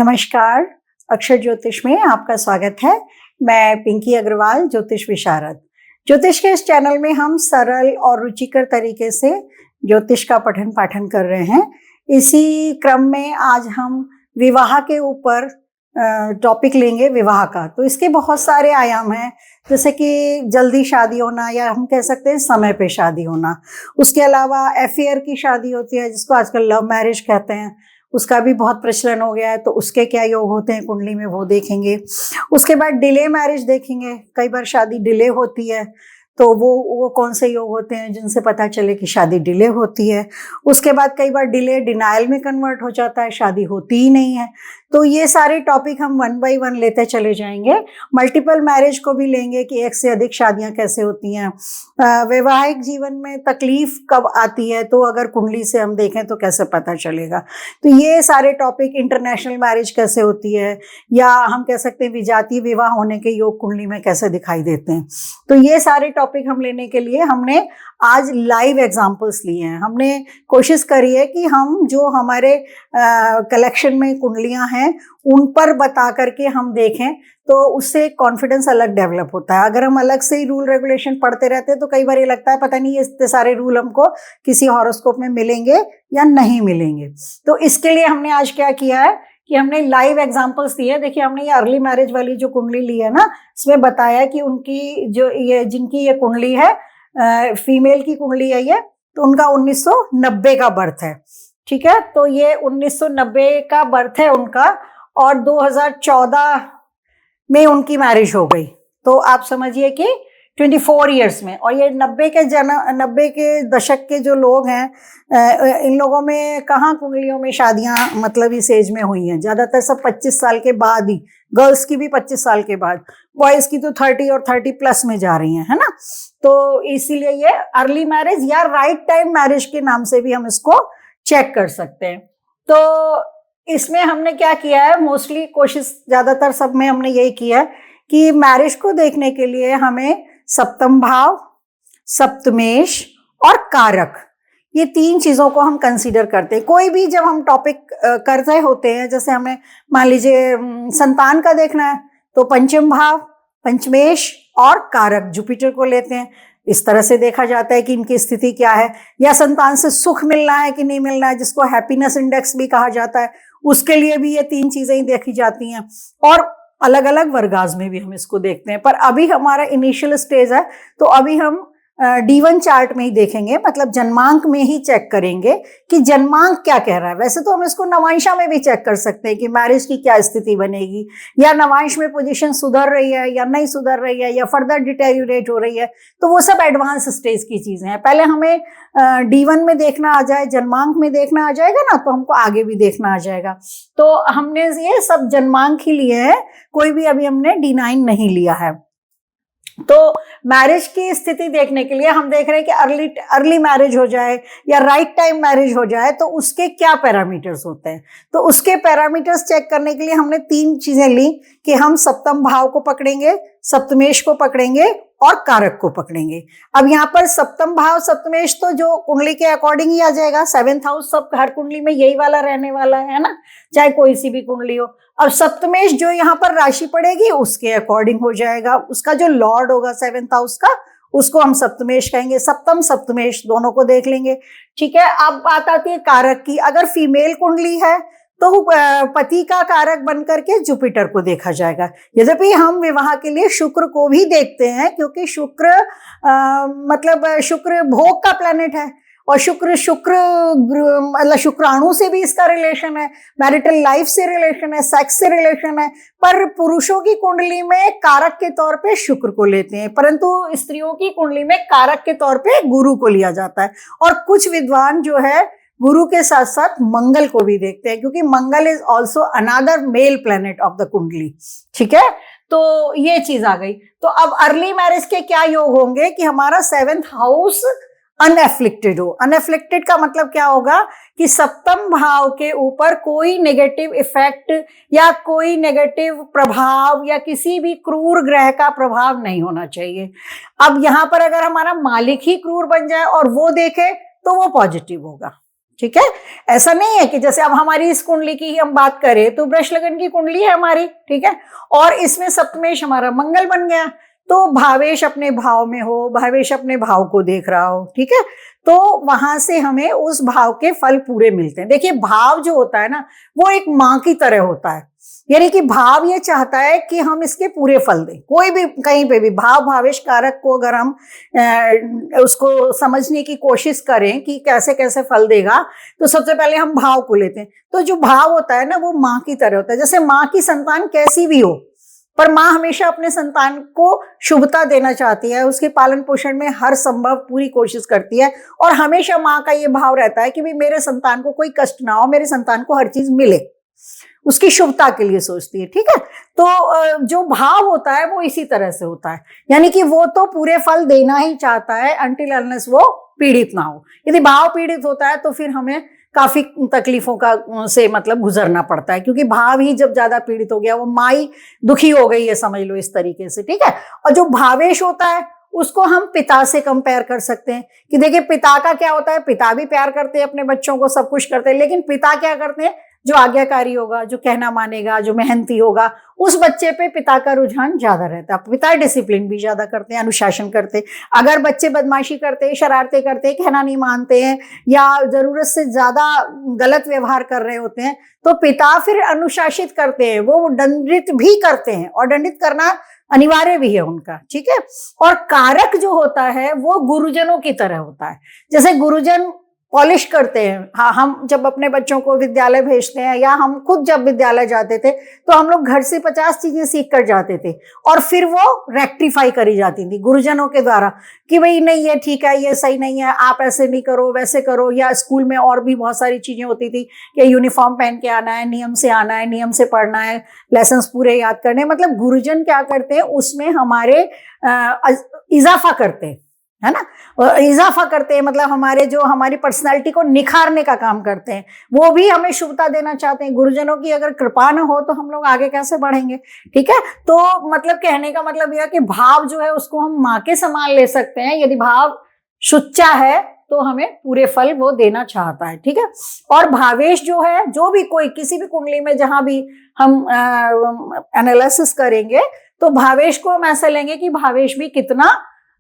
नमस्कार, अक्षर ज्योतिष में आपका स्वागत है। मैं पिंकी अग्रवाल, ज्योतिष विशारद। ज्योतिष के इस चैनल में हम सरल और रुचिकर तरीके से ज्योतिष का पठन पाठन कर रहे हैं। इसी क्रम में आज हम विवाह के ऊपर टॉपिक लेंगे, विवाह का। तो इसके बहुत सारे आयाम हैं, जैसे कि जल्दी शादी होना या हम कह सकते हैं समय पे शादी होना। उसके अलावा अफेयर की शादी होती है, जिसको आजकल लव मैरिज कहते हैं, उसका भी बहुत प्रचलन हो गया है। तो उसके क्या योग होते हैं कुंडली में, वो देखेंगे। उसके बाद डिले मैरिज देखेंगे, कई बार शादी डिले होती है, तो वो कौन से योग होते हैं जिनसे पता चले कि शादी डिले होती है। उसके बाद कई बार डिले डिनायल में कन्वर्ट हो जाता है, शादी होती ही नहीं है। तो ये सारे टॉपिक हम वन बाय वन लेते चले जाएंगे। मल्टीपल मैरिज को भी लेंगे कि एक से अधिक शादियां कैसे होती हैं। वैवाहिक जीवन में तकलीफ कब आती है, तो अगर कुंडली से हम देखें तो कैसे पता चलेगा। तो ये सारे टॉपिक, इंटरनेशनल मैरिज कैसे होती है, या हम कह सकते हैं विजातीय विवाह होने के योग कुंडली में कैसे दिखाई देते हैं। तो ये सारे टॉपिक हम लेने के लिए हमने आज लाइव एग्जाम्पल्स लिए हैं। हमने कोशिश करी है कि हम जो हमारे कलेक्शन में कुंडलियां हैं उन पर बता करके हम देखें, तो उससे कॉन्फिडेंस अलग डेवलप होता है। अगर हम अलग से ही रूल रेगुलेशन पढ़ते रहते हैं तो कई बार ये लगता है पता नहीं ये इतने सारे रूल हमको किसी हॉरोस्कोप में मिलेंगे या नहीं मिलेंगे। तो इसके लिए हमने आज क्या किया है कि हमने लाइव एग्जांपल्स दिए। देखिए, हमने ये अर्ली मैरिज वाली जो कुंडली ली है ना, इसमें बताया कि उनकी जो ये जिनकी ये कुंडली है, फीमेल की कुंडली है ये, तो उनका 1990 का बर्थ है। ठीक है, तो ये 1990 का बर्थ है उनका, और 2014 में उनकी मैरिज हो गई। तो आप समझिए कि 24 इयर्स में। और ये 90 के दशक के जो लोग हैं, इन लोगों में कहाँ कुंडलियों में शादियां मतलब इस एज में हुई हैं। ज्यादातर सब 25 साल के बाद ही, गर्ल्स की भी 25 साल के बाद, बॉयज की तो 30 और 30 प्लस में जा रही हैं, है ना। तो इसीलिए ये अर्ली मैरिज या राइट टाइम मैरिज के नाम से भी हम इसको चेक कर सकते हैं। तो इसमें हमने क्या किया है, मोस्टली कोशिश ज्यादातर सब में हमने यही किया है कि मैरिज को देखने के लिए हमें सप्तम भाव, सप्तमेश और कारक, ये 3 चीजों को हम कंसीडर करते हैं। कोई भी जब हम टॉपिक कर रहे होते हैं, जैसे हमें मान लीजिए संतान का देखना है, तो पंचम भाव, पंचमेश और कारक जुपिटर को लेते हैं। इस तरह से देखा जाता है कि इनकी स्थिति क्या है, या संतान से सुख मिलना है कि नहीं मिलना है, जिसको हैप्पीनेस इंडेक्स भी कहा जाता है, उसके लिए भी ये 3 चीजें ही देखी जाती हैं। और अलग अलग वर्गाज में भी हम इसको देखते हैं। पर अभी हमारा इनिशियल स्टेज है, तो अभी हम D1 चार्ट में ही देखेंगे, मतलब जन्मांक में ही चेक करेंगे कि जन्मांक क्या कह रहा है। वैसे तो हम इसको नवांशा में भी चेक कर सकते हैं कि मैरिज की क्या स्थिति बनेगी, या नवांश में पोजीशन सुधर रही है या नहीं सुधर रही है, या फर्दर डिटेरियोरेट हो रही है। तो वो सब एडवांस स्टेज की चीजें हैं। पहले हमें D1 में देखना आ जाए, जन्मांक में देखना आ जाएगा ना, तो हमको आगे भी देखना आ जाएगा। तो हमने ये सब जन्मांक ही लिए हैं, कोई भी अभी हमने D9 नहीं लिया है। तो मैरिज की स्थिति देखने के लिए हम देख रहे हैं कि अर्ली मैरिज हो जाए या राइट टाइम मैरिज हो जाए, तो उसके क्या पैरामीटर्स होते हैं। तो उसके पैरामीटर्स चेक करने के लिए हमने 3 चीजें ली कि हम सप्तम भाव को पकड़ेंगे, सप्तमेश को पकड़ेंगे और कारक को पकड़ेंगे। अब यहाँ पर सप्तम भाव, सप्तमेश तो जो कुंडली के अकॉर्डिंग ही आ जाएगा। 7th हाउस सब हर कुंडली में यही वाला रहने वाला है ना, चाहे कोई सी भी कुंडली हो। अब सप्तमेश जो यहाँ पर राशि पड़ेगी उसके अकॉर्डिंग हो जाएगा, उसका जो लॉर्ड होगा 7th हाउस का, उसको हम सप्तमेश कहेंगे। सप्तम सप्तमेश दोनों को देख लेंगे। ठीक है, अब बात आती है कारक की। अगर फीमेल कुंडली है तो पति का कारक बनकर के जुपिटर को देखा जाएगा। यद्यपि हम विवाह के लिए शुक्र को भी देखते हैं, क्योंकि शुक्र मतलब शुक्र भोग का प्लैनेट है, और शुक्र मतलब शुक्राणु से भी इसका रिलेशन है, मैरिटल लाइफ से रिलेशन है, सेक्स से रिलेशन है। पर पुरुषों की कुंडली में कारक के तौर पे शुक्र को लेते हैं, परंतु स्त्रियों की कुंडली में कारक के तौर पे गुरु को लिया जाता है। और कुछ विद्वान जो है गुरु के साथ साथ मंगल को भी देखते हैं, क्योंकि Mangal is also another male planet of the kundli. ठीक है, तो ये चीज आ गई। तो अब अर्ली मैरिज के क्या योग होंगे कि हमारा 7th हाउस अनएफ्लिक्टेड हो। अनएफ्लिक्टेड का मतलब क्या होगा कि सप्तम भाव के ऊपर कोई नेगेटिव इफेक्ट या कोई नेगेटिव प्रभाव या किसी भी क्रूर ग्रह का प्रभाव नहीं होना चाहिए। अब यहां पर अगर हमारा मालिक ही क्रूर बन जाए और वो देखे, तो वो पॉजिटिव होगा। ठीक है। ऐसा नहीं है कि जैसे अब हमारी इस कुंडली की ही हम बात करें तो वृष लगन की कुंडली है हमारी, ठीक है, और इसमें सप्तमेश हमारा मंगल बन गया, तो भावेश अपने भाव में हो, भावेश अपने भाव को देख रहा हो, ठीक है, तो वहां से हमें उस भाव के फल पूरे मिलते हैं। देखिए भाव जो होता है ना वो एक माँ की तरह होता है, यानी कि भाव ये चाहता है कि हम इसके पूरे फल दें। कोई भी कहीं पे भी भाव भावेश कारक को अगर हम उसको समझने की कोशिश करें कि कैसे कैसे फल देगा, तो सबसे पहले हम भाव को लेते हैं। तो जो भाव होता है ना वो माँ की तरह होता है। जैसे माँ की संतान कैसी भी हो, पर माँ हमेशा अपने संतान को शुभता देना चाहती है, उसके पालन पोषण में हर संभव पूरी कोशिश करती है, और हमेशा माँ का ये भाव रहता है कि भाई मेरे संतान को कोई कष्ट ना हो, मेरे संतान को हर चीज मिले, उसकी शुभता के लिए सोचती है, ठीक है। तो जो भाव होता है वो इसी तरह से होता है, यानी कि वो तो पूरे फल देना ही चाहता है अनटिल अनलेस वो पीड़ित ना हो। यदि भाव पीड़ित होता है तो फिर हमें काफी तकलीफों का से मतलब गुजरना पड़ता है, क्योंकि भाव ही जब ज्यादा पीड़ित हो गया, वो माई दुखी हो गई है, समझ लो इस तरीके से, ठीक है। और जो भावेश होता है उसको हम पिता से कंपेयर कर सकते हैं कि देखिए पिता का क्या होता है, पिता भी प्यार करते हैं अपने बच्चों को, सब कुछ करते हैं, लेकिन पिता क्या करते हैं, जो आज्ञाकारी होगा, जो कहना मानेगा, जो मेहनती होगा, उस बच्चे पे पिता का रुझान ज्यादा रहता है। पिता डिसिप्लिन भी ज्यादा करते हैं, अनुशासन करते हैं। अगर बच्चे बदमाशी करते हैं, शरारतें करते हैं, कहना नहीं मानते हैं या जरूरत से ज्यादा गलत व्यवहार कर रहे होते हैं, तो पिता फिर अनुशासित करते हैं, वो दंडित भी करते हैं, और दंडित करना अनिवार्य भी है उनका, ठीक है। और कारक जो होता है वो गुरुजनों की तरह होता है। जैसे गुरुजन पॉलिश करते हैं, हाँ, हम जब अपने बच्चों को विद्यालय भेजते हैं या हम खुद जब विद्यालय जाते थे तो हम लोग घर से 50 चीजें सीख कर जाते थे, और फिर वो रेक्टिफाई करी जाती थी गुरुजनों के द्वारा कि भाई नहीं ये ठीक है, ये सही नहीं है, आप ऐसे नहीं करो, वैसे करो। या स्कूल में और भी बहुत सारी चीजें होती थी कि यूनिफॉर्म पहन के आना है, नियम से आना है, नियम से पढ़ना है, लेसन पूरे याद करने। मतलब गुरुजन क्या करते हैं, उसमें हमारे इजाफा करते हैं, है ना, और इजाफा करते हैं, मतलब हमारे जो हमारी पर्सनालिटी को निखारने का काम करते हैं, वो भी हमें शुभता देना चाहते हैं। गुरुजनों की अगर कृपा न हो तो हम लोग आगे कैसे बढ़ेंगे, ठीक है। तो मतलब कहने का मतलब यह कि भाव जो है उसको हम माँ के समान ले सकते हैं। यदि भाव सुच्चा है तो हमें पूरे फल वो देना चाहता है, ठीक है। और भावेश जो है, जो भी कोई किसी भी कुंडली में जहां भी हम एनालिसिस करेंगे तो भावेश को हम ऐसा लेंगे कि भावेश भी कितना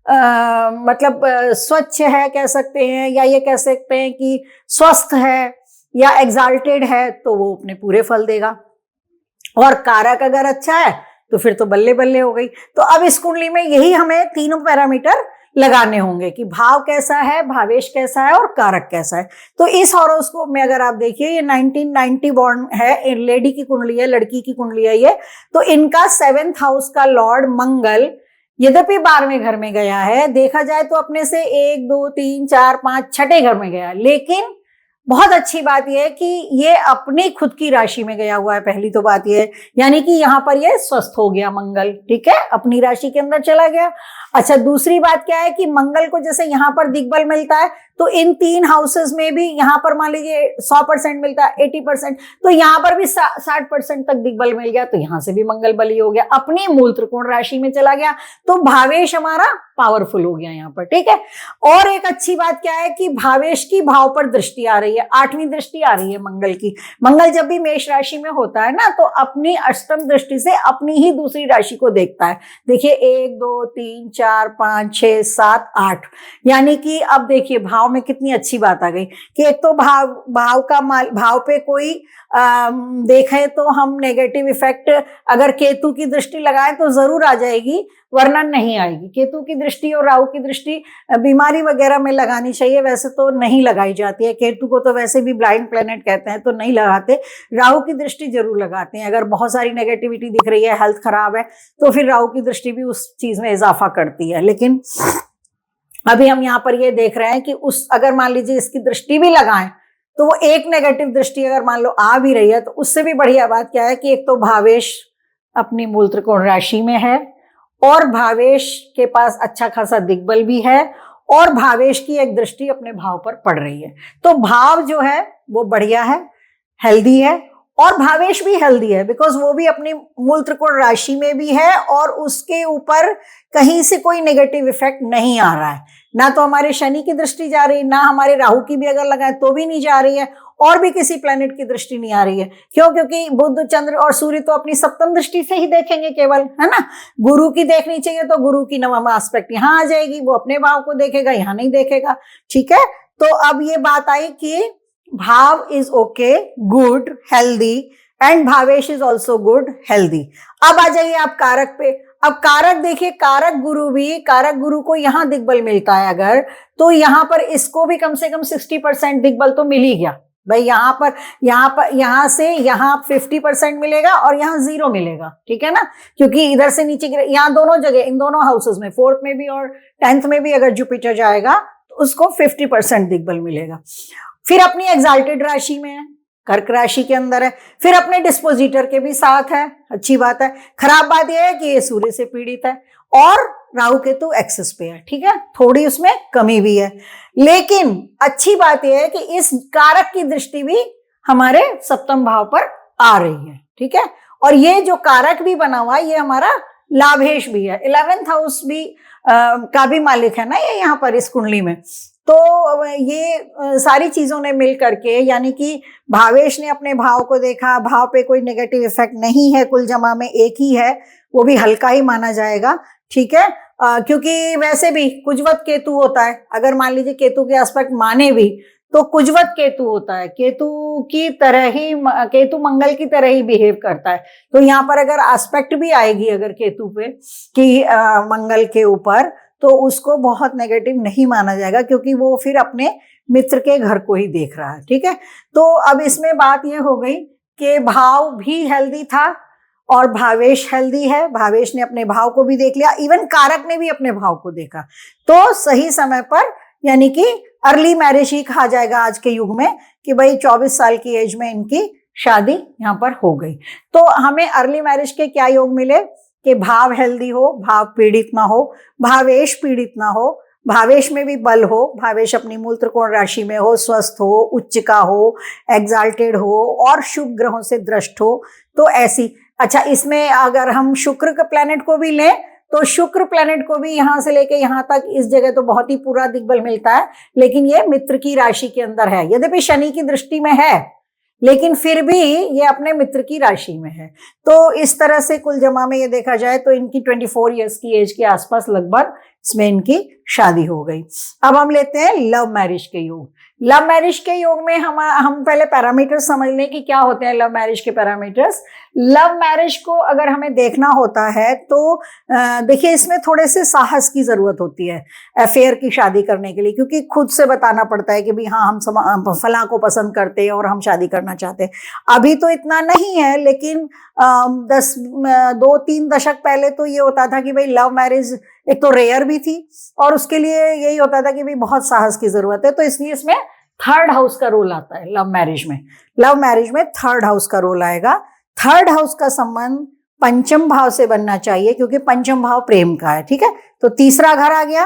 मतलब स्वच्छ है कह सकते हैं, या ये कह सकते हैं कि स्वस्थ है या एग्जाल्टेड है, तो वो अपने पूरे फल देगा। और कारक अगर अच्छा है तो फिर तो बल्ले बल्ले हो गई। तो अब इस कुंडली में यही हमें तीनों पैरामीटर लगाने होंगे कि भाव कैसा है, भावेश कैसा है और कारक कैसा है। तो इस हॉरोस्कोप में अगर आप देखिए, ये 1990 बॉर्न है, लेडी की कुंडली है, लड़की की कुंडली है ये। तो इनका 7th हाउस का लॉर्ड मंगल यद्यपि 12वें घर में गया है, देखा जाए तो अपने से 1 2 3 4 5 छठे घर में गया, लेकिन बहुत अच्छी बात यह है कि ये अपनी खुद की राशि में गया हुआ है। पहली तो बात यह है, यानी कि यहां पर ये स्वस्थ हो गया मंगल, ठीक है, अपनी राशि के अंदर चला गया। अच्छा, दूसरी बात क्या है कि मंगल को जैसे यहाँ पर दिग्बल मिलता है, तो इन 3 हाउसेस में भी यहाँ पर मान लीजिए 100% मिलता है, 80%, तो यहाँ पर भी 60% तक दिग्बल मिल गया, तो यहाँ से भी मंगल बली हो गया, अपनी मूल त्रिकोण राशि में चला गया, तो भावेश हमारा पावरफुल हो गया यहाँ पर, ठीक है। और एक अच्छी बात क्या है कि भावेश की भाव पर दृष्टि आ रही है, 8वीं दृष्टि आ रही है मंगल की। मंगल जब भी मेष राशि में होता है ना, तो अपनी अष्टम दृष्टि से अपनी ही दूसरी राशि को देखता है। देखिए 1 2 3 4 5 6 7 8, यानी कि अब देखिए भाव में कितनी अच्छी बात आ गई कि एक तो भाव पे कोई देखें तो हम नेगेटिव इफेक्ट अगर केतु की दृष्टि लगाएं तो जरूर आ जाएगी, वरना नहीं आएगी। केतु की दृष्टि और राहु की दृष्टि बीमारी वगैरह में लगानी चाहिए, वैसे तो नहीं लगाई जाती है। केतु को तो वैसे भी ब्लाइंड प्लेनेट कहते हैं, तो नहीं लगाते। राहु की दृष्टि जरूर लगाते हैं, अगर बहुत सारी नेगेटिविटी दिख रही है, हेल्थ खराब है, तो फिर राहु की दृष्टि भी उस चीज में इजाफा करती है। लेकिन अभी हम यहाँ पर ये देख रहे हैं कि उस अगर मान लीजिए इसकी दृष्टि भी लगाएं तो वो एक नेगेटिव दृष्टि अगर मान लो आ भी रही है, तो उससे भी बढ़िया बात क्या है कि एक तो भावेश अपनी मूल त्रिकोण राशि में है, और भावेश के पास अच्छा खासा दिग्बल भी है, और भावेश की एक दृष्टि अपने भाव पर पड़ रही है। तो भाव जो है वो बढ़िया है, हेल्दी है, और भावेश भी हेल्दी है बिकॉज वो भी अपनी मूल त्रिकोण राशि में भी है और उसके ऊपर कहीं से कोई नेगेटिव इफेक्ट नहीं आ रहा है, ना तो हमारे शनि की दृष्टि जा रही, ना हमारे राहु की भी अगर लगाए तो भी नहीं जा रही है, और भी किसी प्लेनेट की दृष्टि नहीं आ रही है। क्यों? क्योंकि बुध चंद्र और सूर्य तो अपनी सप्तम दृष्टि से ही देखेंगे केवल, है ना। गुरु की देखनी चाहिए तो गुरु की नवम एस्पेक्ट यहाँ आ जाएगी, वो अपने भाव को देखेगा, यहाँ नहीं देखेगा, ठीक है। तो अब ये बात आई कि भाव is okay, good, healthy, and Bhavesh is also good, healthy. अब आ जाइए आप कारक पे। अब कारक देखिए, कारक गुरु भी, कारक गुरु को यहां दिग्बल मिलता है अगर, तो यहां पर इसको भी कम से कम 60% दिग्बल तो मिल ही गया भाई। यहां से यहां 50% मिलेगा और यहां 0 मिलेगा, ठीक है ना, क्योंकि इधर से नीचे यहां दोनों जगह, इन दोनों हाउसेस में, 4th में भी और 10th में भी अगर जुपिटर जाएगा तो उसको 50% दिग्बल मिलेगा। फिर अपनी एग्जाल्टेड राशि में है, कर्क राशि के अंदर है, फिर अपने डिस्पोजिटर के भी साथ है, अच्छी बात है। खराब बात यह है कि ये सूर्य से पीड़ित है और राहु केतु एक्सेस पे है, ठीक है, थोड़ी उसमें कमी भी है। लेकिन अच्छी बात यह है कि इस कारक की दृष्टि भी हमारे सप्तम भाव पर आ रही है, ठीक है। और ये जो कारक भी बना हुआ है ये हमारा लाभेश भी है, 11th हाउस भी का भी मालिक है ना ये यहाँ पर इस कुंडली में। तो ये सारी चीजों ने मिल करके, यानी कि भावेश ने अपने भाव को देखा, भाव पे कोई नेगेटिव इफेक्ट नहीं है, कुल जमा में एक ही है, वो भी हल्का ही माना जाएगा, ठीक है। क्योंकि वैसे भी कुजवत केतु होता है, अगर मान लीजिए केतु के एस्पेक्ट माने भी तो कुजवत केतु होता है, केतु की तरह ही, केतु मंगल की तरह ही बिहेव करता है। तो यहाँ पर अगर एस्पेक्ट भी आएगी अगर केतु पे कि मंगल के ऊपर, तो उसको बहुत नेगेटिव नहीं माना जाएगा, क्योंकि वो फिर अपने मित्र के घर को ही देख रहा है, ठीक है। तो अब इसमें बात ये हो गई कि भाव भी हेल्दी था और भावेश हेल्दी है, भावेश ने अपने भाव को भी देख लिया, इवन कारक ने भी अपने भाव को देखा, तो सही समय पर, यानी कि अर्ली मैरिज ही कहा जाएगा आज के युग में, कि भाई 24 साल की एज में इनकी शादी यहाँ पर हो गई। तो हमें अर्ली मैरिज के क्या योग मिले कि भाव हेल्दी हो, भाव पीड़ित ना हो, भावेश पीड़ित ना हो, भावेश में भी बल हो, भावेश अपनी मूल त्रिकोण राशि में हो, स्वस्थ हो, उच्च का हो, एग्जाल्टेड हो और शुभ ग्रहों से दृष्ट हो, तो ऐसी। अच्छा, इसमें अगर हम शुक्र के प्लैनेट को भी लें तो शुक्र प्लैनेट को भी यहां से लेके यहां तक इस जगह तो बहुत ही पूरा दिग्बल मिलता है, लेकिन ये मित्र की राशि के अंदर है, यद्यपि शनि की दृष्टि में है लेकिन फिर भी ये अपने मित्र की राशि में है। तो इस तरह से कुल जमा में ये देखा जाए तो इनकी 24 इयर्स की एज के आसपास लगभग इसमें इनकी शादी हो गई। अब हम लेते हैं लव मैरिज के योग। लव मैरिज के योग में हम पहले पैरामीटर्स समझ लें कि क्या होते हैं लव मैरिज के पैरामीटर्स। लव मैरिज को अगर हमें देखना होता है तो देखिए, इसमें थोड़े से साहस की जरूरत होती है अफेयर की शादी करने के लिए, क्योंकि खुद से बताना पड़ता है कि भाई हाँ, हम फलां को पसंद करते हैं और हम शादी करना चाहते हैं। अभी तो इतना नहीं है, लेकिन 2-3 दशक पहले तो ये होता था कि भाई लव मैरिज एक तो रेयर भी थी और उसके लिए यही होता था कि भाई बहुत साहस की जरूरत है, तो इसलिए इसमें 3rd हाउस का रोल आता है लव मैरिज में। लव मैरिज में 3rd हाउस का रोल आएगा। 3rd हाउस का संबंध पंचम भाव से बनना चाहिए, क्योंकि पंचम भाव प्रेम का है, ठीक है। तो तीसरा घर आ गया,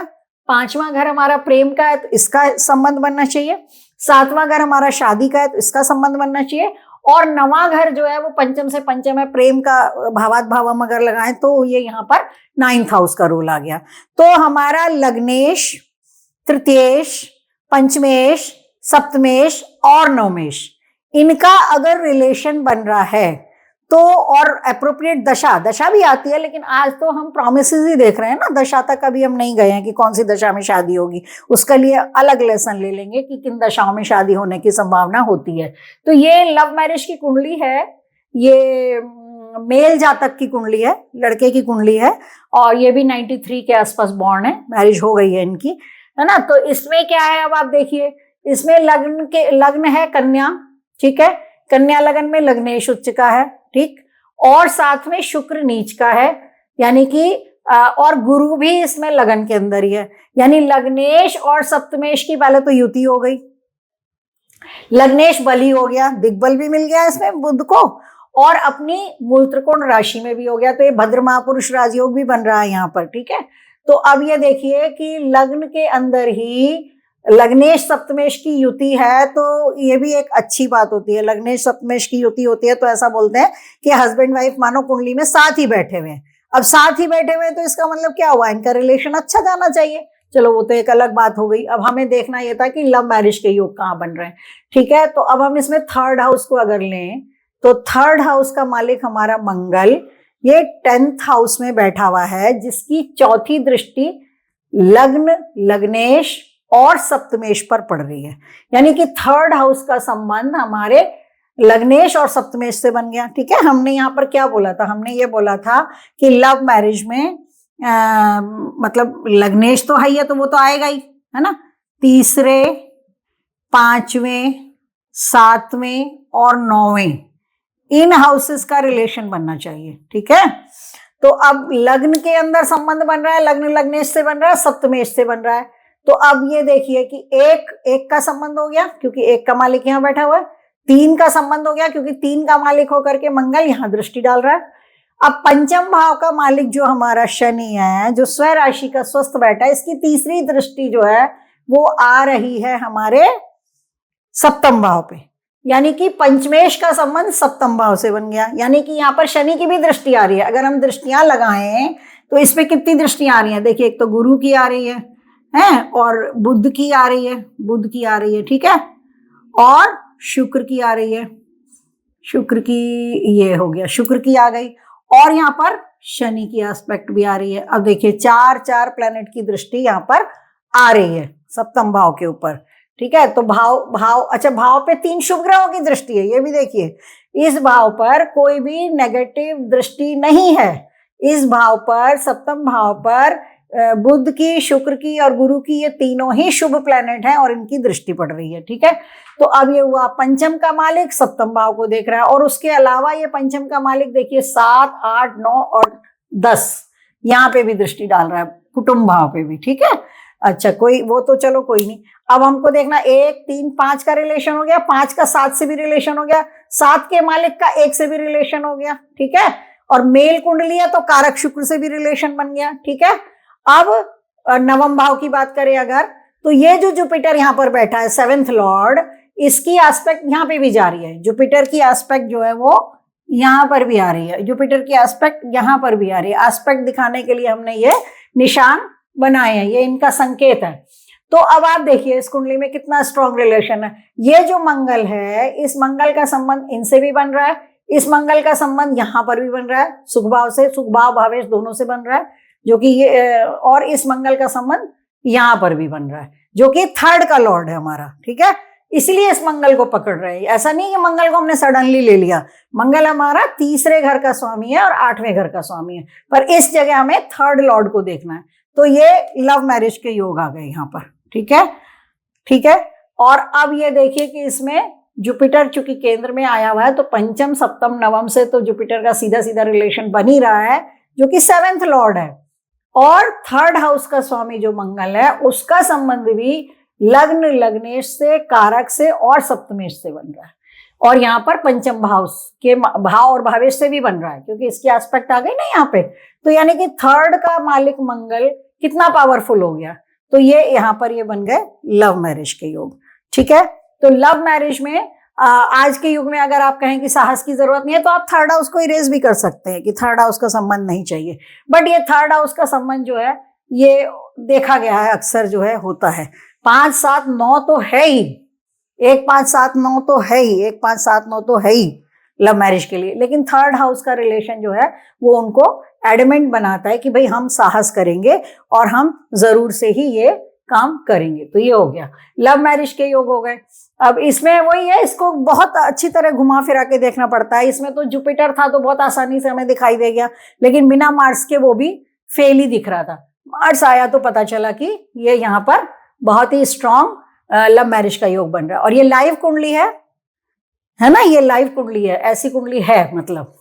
5वां घर हमारा प्रेम का है तो इसका संबंध बनना चाहिए, 7वां घर हमारा शादी का है तो इसका संबंध बनना चाहिए, और 9वां घर जो है वो पंचम से पंचम है, प्रेम का भावात भावम अगर लगाएं तो ये यहाँ पर 9th हाउस का रोल आ गया। तो हमारा लग्नेश, तृतीयेश, पंचमेश, सप्तमेश और नवमेश, इनका अगर रिलेशन बन रहा है तो, और एप्रोप्रिएट दशा भी आती है, लेकिन आज तो हम प्रोमिसेस ही देख रहे हैं ना, दशा तक अभी हम नहीं गए हैं कि कौन सी दशा में शादी होगी, उसके लिए अलग लेसन ले लेंगे कि किन दशाओं में शादी होने की संभावना होती है। तो ये लव मैरिज की कुंडली है, ये मेल जातक की कुंडली है, लड़के की कुंडली है, और ये भी 93 के आसपास बॉर्न है, मैरिज हो गई है इनकी, है ना। तो इसमें क्या है, अब आप देखिए, इसमें लग्न है कन्या, ठीक है, कन्या लगन में लग्नेश उच्च का है, ठीक, और साथ में शुक्र नीच का है, यानी कि और गुरु भी इसमें लगन के अंदर ही है, यानी लग्नेश और सप्तमेश की पहले तो युति हो गई, लग्नेश बली हो गया, दिग्बल भी मिल गया इसमें बुध को, और अपनी मूल त्रिकोण राशि में भी हो गया, तो ये भद्र महापुरुष राजयोग भी बन रहा है यहाँ पर, ठीक है। तो अब ये देखिए कि लग्न के अंदर ही लग्नेश सप्तमेश की युति है तो ये भी एक अच्छी बात होती है। लग्नेश सप्तमेश की युति होती है तो ऐसा बोलते हैं कि हस्बैंड वाइफ मानो कुंडली में साथ ही बैठे हुए हैं। अब साथ ही बैठे हुए हैं तो इसका मतलब क्या हुआ, इनका रिलेशन अच्छा जाना चाहिए। चलो वो तो एक अलग बात हो गई। अब हमें देखना यह था कि लव मैरिज के योग कहाँ बन रहे हैं। ठीक है, तो अब हम इसमें थर्ड हाउस को अगर लें तो थर्ड हाउस का मालिक हमारा मंगल, ये 10th हाउस में बैठा हुआ है, जिसकी चौथी दृष्टि लग्न, लग्नेश और सप्तमेश पर पड़ रही है। यानी कि थर्ड हाउस का संबंध हमारे लग्नेश और सप्तमेश से बन गया। ठीक है, हमने यहाँ पर क्या बोला था, हमने ये बोला था कि लव मैरिज में मतलब लग्नेश तो है ही है तो वो तो आएगा ही, है ना। तीसरे, पांचवें, सातवें और नौवें इन हाउसेस का रिलेशन बनना चाहिए। ठीक है, तो अब लग्न के अंदर संबंध बन रहा है, लग्न लग्नेश से बन रहा है, सप्तमेश से बन रहा है। तो अब ये देखिए कि एक का संबंध हो गया क्योंकि एक का मालिक यहां बैठा हुआ है। 3 का संबंध हो गया क्योंकि 3 का मालिक होकर के मंगल यहां दृष्टि डाल रहा है। अब पंचम भाव का मालिक जो हमारा शनि है, जो स्व राशि का स्वस्थ बैठा है, इसकी तीसरी दृष्टि जो है वो आ रही है हमारे सप्तम भाव पे। यानी कि पंचमेश का संबंध सप्तम भाव से बन गया। यानी कि यहाँ पर शनि की भी दृष्टि आ रही है। अगर हम दृष्टियां लगाएं तो इसमें कितनी दृष्टियां आ रही हैं, देखिए एक तो गुरु की आ रही है और बुध की आ रही है, बुध की आ रही है, ठीक है, और शुक्र की आ रही है, शुक्र की ये हो गया, शुक्र की आ गई, और यहाँ पर शनि की एस्पेक्ट भी आ रही है। अब देखिए 4 प्लैनेट की दृष्टि यहाँ पर आ रही है सप्तम भाव के ऊपर। ठीक है, तो अच्छा भाव पे 3 शुभ ग्रहों की दृष्टि है, ये भी देखिए। इस भाव पर कोई भी नेगेटिव दृष्टि नहीं है। इस भाव पर, सप्तम भाव पर बुध की, शुक्र की और गुरु की, ये तीनों ही शुभ प्लैनेट हैं और इनकी दृष्टि पड़ रही है। ठीक है, तो अब ये हुआ पंचम का मालिक सप्तम भाव को देख रहा है, और उसके अलावा ये पंचम का मालिक देखिए 7, 8, 9 और 10 यहाँ पे भी दृष्टि डाल रहा है, कुटुंब भाव पे भी। ठीक है, अच्छा कोई वो तो चलो कोई नहीं। अब हमको देखना 1, 3, 5 का रिलेशन हो गया, 5 का 7 से भी रिलेशन हो गया, 7 के मालिक का 1 से भी रिलेशन हो गया। ठीक है, और मेल कुंडली है तो कारक शुक्र से भी रिलेशन बन गया। ठीक है, अब नवम भाव की बात करें अगर, तो ये जो जुपिटर यहाँ पर बैठा है 7th लॉर्ड, इसकी एस्पेक्ट यहाँ पे भी जा रही है। जुपिटर की एस्पेक्ट जो है वो यहाँ पर भी आ रही है, जुपिटर की एस्पेक्ट यहाँ पर भी आ रही है। एस्पेक्ट दिखाने के लिए हमने ये निशान बनाए हैं, ये इनका संकेत है। तो अब आप देखिए इस कुंडली में कितना स्ट्रॉन्ग रिलेशन है। ये जो मंगल है, इस मंगल का संबंध इनसे भी बन रहा है, इस मंगल का संबंध यहाँ पर भी बन रहा है, सुख भाव से, सुख भाव भावेश दोनों से बन रहा है, जो कि ये, और इस मंगल का संबंध यहाँ पर भी बन रहा है, जो कि थर्ड का लॉर्ड है हमारा। ठीक है, इसलिए इस मंगल को पकड़ रहे हैं। ऐसा नहीं कि मंगल को हमने सडनली ले लिया। मंगल हमारा तीसरे घर का स्वामी है और 8वें घर का स्वामी है, पर इस जगह हमें थर्ड लॉर्ड को देखना है। तो ये लव मैरिज के योग आ गए यहाँ पर। ठीक है, ठीक है, और अब ये देखिए कि इसमें जुपिटर चूंकि केंद्र में आया हुआ है, तो पंचम, सप्तम, नवम से तो जुपिटर का सीधा सीधा रिलेशन बन ही रहा है, जो कि 7th लॉर्ड है, और थर्ड हाउस का स्वामी जो मंगल है उसका संबंध भी लग्न, लग्नेश से, कारक से और सप्तमेश से बन रहा है, और यहाँ पर पंचम भाव के भाव और भावेश से भी बन रहा है, क्योंकि इसकी एस्पेक्ट आ गई ना यहाँ पे। तो यानी कि थर्ड का मालिक मंगल कितना पावरफुल हो गया। तो ये यहाँ पर ये बन गए लव मैरिज के योग। ठीक है, तो लव मैरिज में आज के युग में अगर आप कहें कि साहस की जरूरत नहीं है, तो आप थर्ड हाउस को इरेज भी कर सकते हैं कि थर्ड हाउस का संबंध नहीं चाहिए। बट ये थर्ड हाउस का संबंध जो है ये देखा गया है अक्सर जो है होता है। 5, 7, 9 तो है ही, 1, 5, 7, 9 तो है ही, 1, 5, 7, 9 तो है ही लव मैरिज के लिए। लेकिन थर्ड हाउस का रिलेशन जो है वो उनको एडमेंट बनाता है कि भाई हम साहस करेंगे और हम जरूर से ही ये काम करेंगे। तो ये हो गया लव मैरिज के योग हो गए। अब इसमें वही है, इसको बहुत अच्छी तरह घुमा फिरा के देखना पड़ता है। इसमें तो जुपिटर था तो बहुत आसानी से हमें दिखाई दे गया, लेकिन बिना मार्स के वो भी फेल ही दिख रहा था। मार्स आया तो पता चला कि ये यहाँ पर बहुत ही स्ट्रॉन्ग लव मैरिज का योग बन रहा है। और ये लाइव कुंडली है ना, ये लाइव कुंडली है, ऐसी कुंडली है मतलब।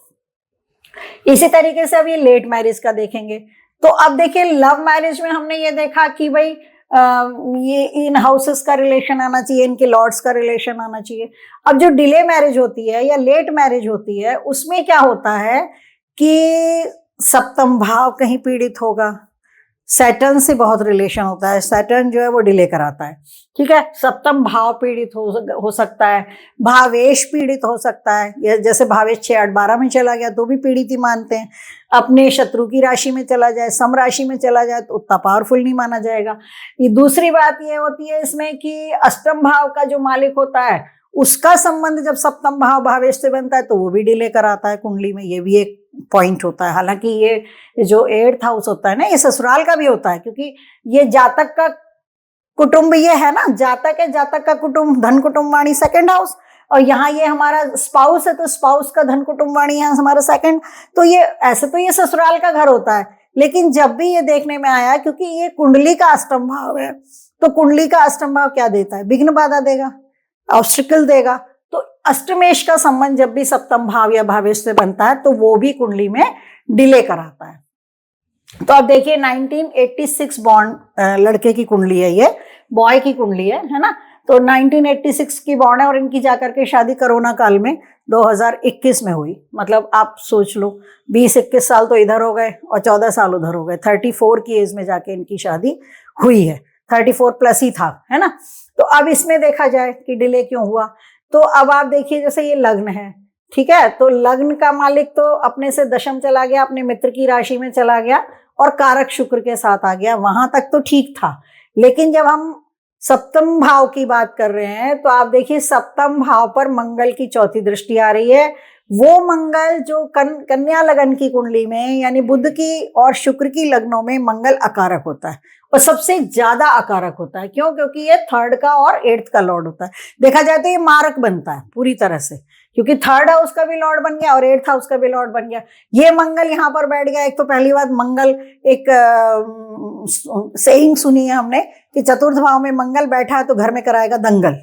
इसी तरीके से अब ये लेट मैरिज का देखेंगे। तो अब देखिए लव मैरिज में हमने ये देखा कि भाई ये इन हाउसेस का रिलेशन आना चाहिए, इनके लॉर्ड्स का रिलेशन आना चाहिए। अब जो डिले मैरिज होती है या लेट मैरिज होती है, उसमें क्या होता है कि सप्तम भाव कहीं पीड़ित होगा, सैटर्न से बहुत रिलेशन होता है, सैटर्न जो है वो डिले कराता है, ठीक है। सप्तम भाव पीड़ित हो सकता है, भावेश पीड़ित हो सकता है, जैसे भावेश 6, 8, 12 में चला गया तो भी पीड़ित ही मानते हैं। अपने शत्रु की राशि में चला जाए, सम राशि में चला जाए तो उतना पावरफुल नहीं माना जाएगा। ये दूसरी बात ये होती है इसमें कि अष्टम भाव का जो मालिक होता है उसका संबंध जब सप्तम भाव भावेश से बनता है तो वो भी डिले कराता है कुंडली में, ये भी एक पॉइंट होता है। हालांकि ये जो 8th हाउस होता है ना, ये ससुराल का भी होता है, क्योंकि ये जातक का कुटुंब ये है ना, जातक है, जातक का कुटुंब धन कुटुंब वाणी 2nd हाउस, और यहाँ ये हमारा स्पाउस है तो स्पाउस का धन कुटुंब वाणी है हमारा 2nd। तो ये ऐसे तो ये ससुराल का घर होता है, लेकिन जब भी ये देखने में आया क्योंकि ये कुंडली का अष्टम भाव है, तो कुंडली का अष्टम भाव क्या देता है, विघ्न बाधा देगा, ऑब्स्टिकल देगा। तो अष्टमेश का संबंध जब भी सप्तम भाव या भावेश से बनता है तो वो भी कुंडली में डिले कराता है। तो अब देखिए 1986 बॉर्न लड़के की कुंडली है, ये बॉय की कुंडली है ना। तो 1986 की बॉर्न है और इनकी जाकर के शादी कोरोना काल में 2021 में हुई। मतलब आप सोच लो 20-21 साल तो इधर हो गए और 14 साल उधर हो गए, 34 की एज में जाके इनकी शादी हुई है, 34 प्लस ही था, है ना। तो अब इसमें देखा जाए कि डिले क्यों हुआ, तो अब आप देखिए जैसे ये लग्न है, ठीक है, तो लग्न का मालिक तो अपने से दशम चला गया, अपने मित्र की राशि में चला गया और कारक शुक्र के साथ आ गया, वहां तक तो ठीक था। लेकिन जब हम सप्तम भाव की बात कर रहे हैं तो आप देखिए सप्तम भाव पर मंगल की चौथी दृष्टि आ रही है। वो मंगल जो कन्या लगन की कुंडली में, यानी बुध की और शुक्र की लग्नों में मंगल अकारक होता है और सबसे ज्यादा अकारक होता है। क्यों? क्योंकि ये 3rd का और 8th का लॉर्ड होता है। देखा जाए तो ये मारक बनता है पूरी तरह से, क्योंकि 3rd हाउस का भी लॉर्ड बन गया और 8th हाउस का भी लॉर्ड बन गया। ये मंगल यहाँ पर बैठ गया। एक तो पहली बात, मंगल एक सेइंग सुनी है हमने कि चतुर्थ भाव में मंगल बैठा है तो घर में कराएगा दंगल,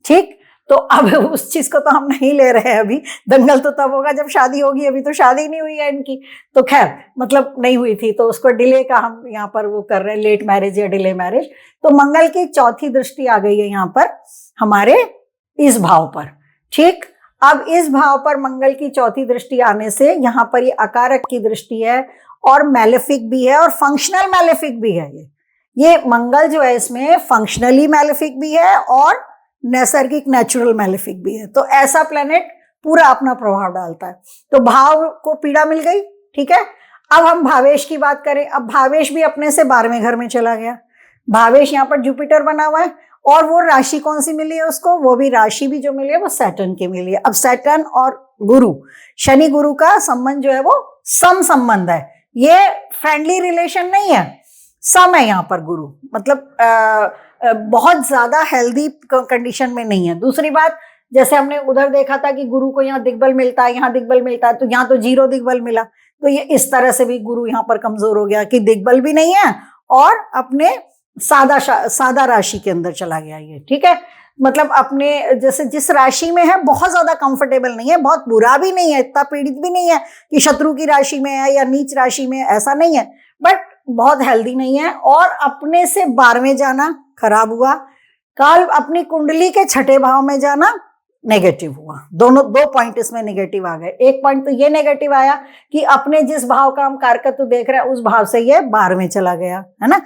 ठीक। तो अब उस चीज को तो हम नहीं ले रहे हैं अभी, दंगल तो तब होगा जब शादी होगी, अभी तो शादी नहीं हुई है इनकी, तो खैर मतलब नहीं हुई थी तो उसको डिले का हम यहाँ पर वो कर रहे हैं, लेट मैरिज या डिले मैरिज। तो मंगल की चौथी दृष्टि आ गई है यहाँ पर हमारे इस भाव पर, ठीक। अब इस भाव पर मंगल की चौथी दृष्टि आने से यहाँ पर ये अकारक की दृष्टि है और मैलेफिक भी है और फंक्शनल मैलेफिक भी है। ये मंगल जो है इसमें फंक्शनली मैलेफिक भी है और नैसर्गिक नेचुरल मैलेफिक भी है। तो ऐसा प्लेनेट पूरा अपना प्रभाव डालता है। तो भाव को पीड़ा मिल गई, ठीक है। अब हम भावेश की बात करें। अब भावेश भी अपने से 12वें घर में चला गया। भावेश यहाँ पर जुपिटर बना हुआ है और वो राशि कौन सी मिली है उसको, वो भी राशि भी जो मिली है वो सैटर्न की मिली है। अब सैटर्न और गुरु, शनि गुरु का संबंध जो है वो सम संबंध है, ये फ्रेंडली रिलेशन नहीं है, सम है यहाँ पर गुरु, मतलब बहुत ज्यादा हेल्दी कंडीशन में नहीं है। दूसरी बात, जैसे हमने उधर देखा था कि गुरु को यहाँ दिग्बल मिलता है, यहाँ दिग्बल मिलता है, तो यहाँ तो 0 दिग्बल मिला, तो ये इस तरह से भी गुरु यहाँ पर कमजोर हो गया कि दिग्बल भी नहीं है और अपने सादा राशि के अंदर चला गया ये, ठीक है। मतलब अपने जैसे जिस राशि में है बहुत ज्यादा कंफर्टेबल नहीं है, बहुत बुरा भी नहीं है, इतना पीड़ित भी नहीं है कि शत्रु की राशि में है या नीच राशि में, ऐसा नहीं है, बट बहुत हेल्दी नहीं है। और अपने से 12वें जाना खराब हुआ, काल अपनी कुंडली के 6ठे भाव में जाना नेगेटिव हुआ। दोनों 2 पॉइंट इसमें नेगेटिव आ गए। एक पॉइंट तो ये नेगेटिव आया कि अपने जिस भाव का हम कारकत्व देख रहे हैं उस भाव से ये 12वें चला गया, है ना।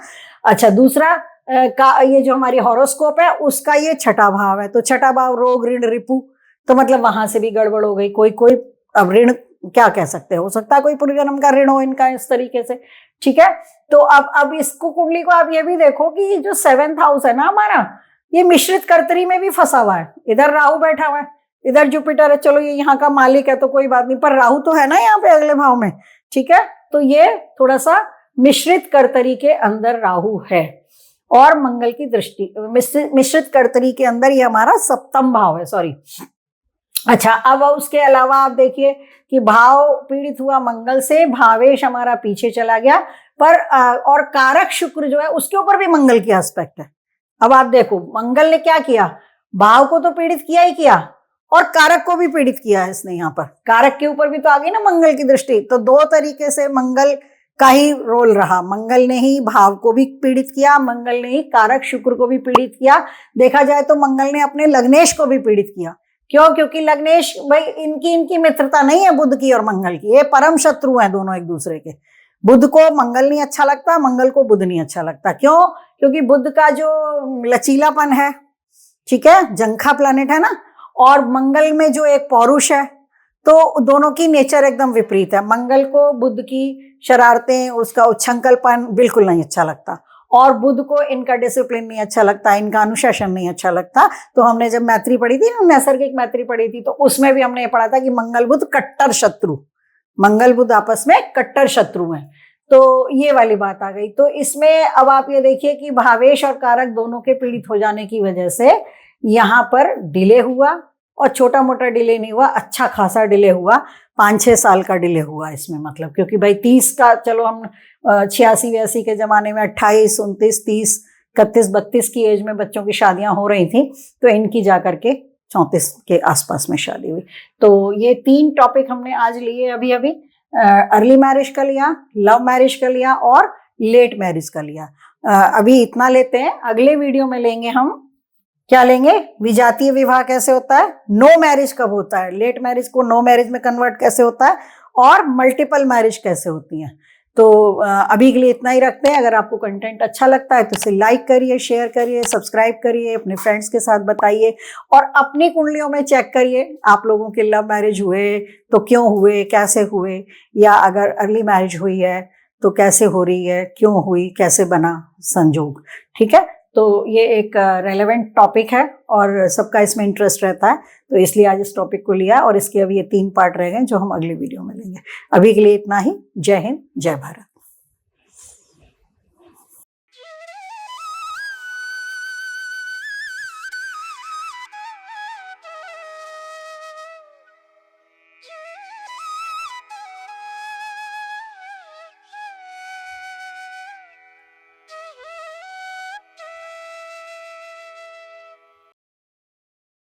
अच्छा, दूसरा का ये जो हमारी हॉरोस्कोप है उसका ये 6ठा भाव है, तो 6ठा भाव रोग ऋण रिपु, तो मतलब वहां से भी गड़बड़ हो गई। कोई अब ऋण क्या कह सकते हो सकता है कोई पूर्वजन्म का ऋण हो इनका इस तरीके से, ठीक है। तो अब इसको कुंडली को आप ये भी देखो कि ये जो 7th हाउस है ना हमारा, ये मिश्रित कर्तरी में भी फंसा हुआ है। इधर राहु बैठा हुआ है, इधर जुपिटर है, चलो ये यहाँ का मालिक है तो कोई बात नहीं, पर राहु तो है ना यहाँ पे अगले भाव में, ठीक है। तो ये थोड़ा सा मिश्रित कर्तरी के अंदर राहु है और मंगल की दृष्टि मिश्रित कर्तरी के अंदर ये हमारा 7th भाव है, सॉरी। अच्छा, अब उसके अलावा आप देखिए कि भाव पीड़ित हुआ मंगल से, भावेश हमारा पीछे चला गया, पर और कारक शुक्र जो है उसके ऊपर भी मंगल की एस्पेक्ट है। अब आप देखो मंगल ने क्या किया, भाव को तो पीड़ित किया ही किया और कारक को भी पीड़ित किया है इसने। यहाँ पर कारक के ऊपर भी तो आ गई ना मंगल की दृष्टि, तो 2 तरीके से मंगल का ही रोल रहा। मंगल ने ही भाव को भी पीड़ित किया, मंगल ने ही कारक शुक्र को भी पीड़ित किया। देखा जाए तो मंगल ने अपने लग्नेश को भी पीड़ित किया। क्यों? क्योंकि लग्नेश भाई इनकी मित्रता नहीं है बुध की और मंगल की, ये परम शत्रु हैं दोनों एक दूसरे के। बुध को मंगल नहीं अच्छा लगता, मंगल को बुध नहीं अच्छा लगता। क्यों? क्योंकि बुध का जो लचीलापन है, ठीक है, जंखा प्लैनेट है ना, और मंगल में जो एक पौरुष है, तो दोनों की नेचर एकदम विपरीत है। मंगल को बुध की शरारतें, उसका उच्छृंखलपन बिल्कुल नहीं अच्छा लगता, और बुध को इनका डिसिप्लिन नहीं अच्छा लगता, इनका अनुशासन नहीं अच्छा लगता। तो हमने जब मैत्री पढ़ी थी ना, नैसर्गिक मैत्री पढ़ी थी, तो उसमें भी हमने ये पढ़ा था कि मंगल बुध कट्टर शत्रु, मंगल बुध आपस में कट्टर शत्रु हैं। तो ये वाली बात आ गई। तो इसमें अब आप ये देखिए कि भावेश और कारक दोनों के पीड़ित हो जाने की वजह से यहाँ पर डिले हुआ, और छोटा मोटा डिले नहीं हुआ, अच्छा खासा डिले हुआ, 5-6 साल का डिले हुआ इसमें। मतलब क्योंकि भाई 30 का, चलो हम 86-82 के जमाने में 28, 29, 30, 31, 32 की एज में बच्चों की शादियां हो रही थी, तो इनकी जाकर के 34 के आसपास में शादी हुई। तो ये 3 टॉपिक हमने आज लिए अभी अभी। अर्ली मैरिज का लिया, लव मैरिज का लिया, और लेट मैरिज का लिया। अभी इतना लेते हैं। अगले वीडियो में लेंगे हम, क्या लेंगे? विजातीय विवाह कैसे होता है, नो मैरिज कब होता है, लेट मैरिज को नो मैरिज में कन्वर्ट कैसे होता है, और मल्टीपल मैरिज कैसे होती हैं। तो अभी के लिए इतना ही रखते हैं। अगर आपको कंटेंट अच्छा लगता है तो इसे लाइक करिए, शेयर करिए, सब्सक्राइब करिए, अपने फ्रेंड्स के साथ बताइए, और अपनी कुंडलियों में चेक करिए आप लोगों के लव मैरिज हुए तो क्यों हुए, कैसे हुए, या अगर अर्ली मैरिज हुई है तो कैसे हो रही है, क्यों हुई, कैसे बना संजोग। ठीक है, तो ये एक रेलेवेंट टॉपिक है और सबका इसमें इंटरेस्ट रहता है, तो इसलिए आज इस टॉपिक को लिया, और इसके अभी ये 3 पार्ट रह गए जो हम अगले वीडियो में लेंगे। अभी के लिए इतना ही। जय हिंद, जय भारत।